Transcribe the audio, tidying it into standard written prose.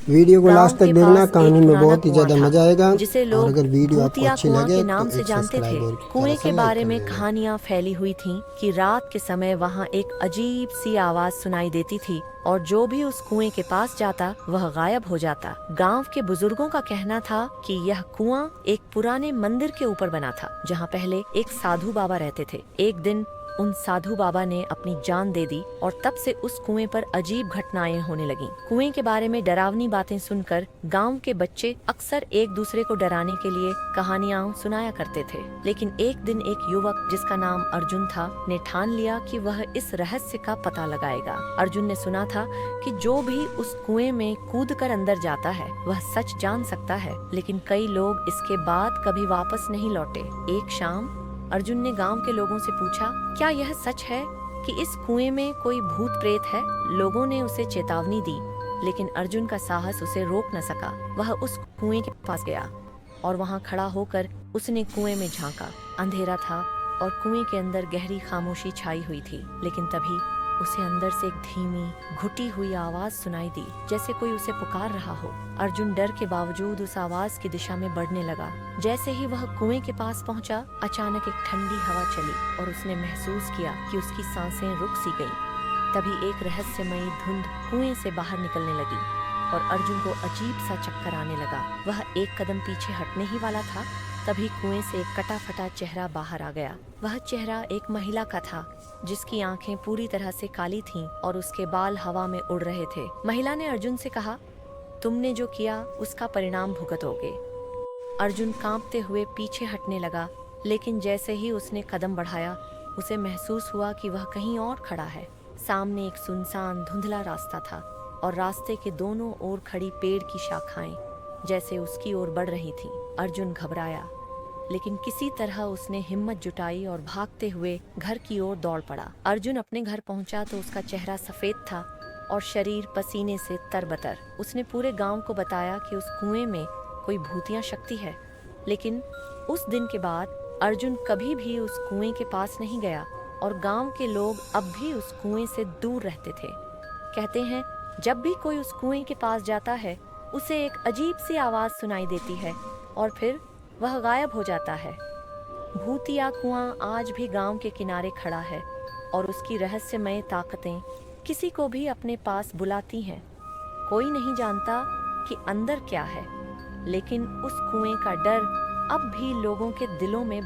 Video को गांव last तक के देखना, पास कहानी एक में पुराना बहुत ही कुआं ज़्यादा था, मजा आएगा। जिसे और लोग अगर वीडियो आपको भूतिया अच्छी कुआं लगे के तो नाम से एक जानते थे। सब्सक्राइब और कुएं ज़रा सा के लाइक बारे कर में देना। कहानियां फैली हुई थीं कि रात के समय वहां एक अजीब सी आवाज सुनाई देती थी और जो भी उस कुएं के पास जाता वह गायब हो जाता। गांव के बुजुर्गों का कहना था कि यह कुआं एक पुराने मंदिर के ऊपर बना था, जहां पहले एक साधु बाबा रहते थे। एक दिन उन साधु बाबा ने अपनी जान दे दी और तब से उस कुएं पर अजीब घटनाएं होने लगीं। कुएं के बारे में डरावनी बातें सुनकर गांव के बच्चे अक्सर एक दूसरे को डराने के लिए कहानियां सुनाया करते थे। लेकिन एक दिन एक युवक जिसका नाम अर्जुन था ने ठान लिया कि वह इस रहस्य का पता लगाएगा। अर्जुन ने सुना था कि जो भी उस कुएं में कूदकर अंदर जाता है वह सच जान सकता है, लेकिन कई लोग इसके बाद कभी वापस नहीं लौटे। एक शाम अर्जुन ने गांव के लोगों से पूछा, क्या यह सच है कि इस कुएं में कोई भूत प्रेत है? लोगों ने उसे चेतावनी दी, लेकिन अर्जुन का साहस उसे रोक न सका। वह उस कुएं के पास गया और वहां खड़ा होकर उसने कुएं में झांका। अंधेरा था और कुएं के अंदर गहरी खामोशी छाई हुई थी, लेकिन तभी उसे अंदर से एक धीमी घुटी हुई आवाज सुनाई दी, जैसे कोई उसे पुकार रहा हो। अर्जुन डर के बावजूद उस आवाज की दिशा में बढ़ने लगा। जैसे ही वह कुएं के पास पहुंचा, अचानक एक ठंडी हवा चली और उसने महसूस किया कि उसकी सांसें रुक सी गईं। तभी एक रहस्यमयी धुंध कुएं से बाहर निकलने लगी और अर्जुन को अजीब सा चक्कर आने लगा। वह एक कदम पीछे हटने ही वाला था, तभी कुएं से एक कटा फटा चेहरा बाहर आ गया। वह चेहरा एक महिला का था, जिसकी आंखें पूरी तरह से काली थीं और उसके बाल हवा में उड़ रहे थे। महिला ने अर्जुन से कहा, तुमने जो किया उसका परिणाम भुगतोगे। अर्जुन कांपते हुए पीछे हटने लगा, लेकिन जैसे ही उसने कदम बढ़ाया, उसे महसूस हुआ कि वह कहीं और खड़ा है। सामने एक सुनसान धुंधला रास्ता था और रास्ते के दोनों ओर खड़ी पेड़ की शाखाएं जैसे उसकी ओर बढ़ रही थीं। अर्जुन घबराया, लेकिन किसी तरह उसने हिम्मत जुटाई और भागते हुए घर की ओर दौड़ पड़ा। अर्जुन अपने घर पहुंचा तो उसका चेहरा सफेद था और शरीर पसीने से तरबतर। उसने पूरे गांव को बताया कि उस कुएं में कोई भूतिया शक्ति है, लेकिन उस दिन के बाद अर्जुन कभी भी उस कुएं के पास नहीं गया और गांव के लोग अब भी उस कुएं से दूर रहते थे। कहते हैं, जब भी कोई उस कुएं के पास जाता है उसे एक अजीब सी आवाज सुनाई देती है और फिर वह गायब हो जाता है। भूतिया कुआं आज भी गांव के किनारे खड़ा है और उसकी रहस्यमय ताकतें किसी को भी अपने पास बुलाती हैं। कोई नहीं जानता कि अंदर क्या है, लेकिन उस कुएं का डर अब भी लोगों के दिलों में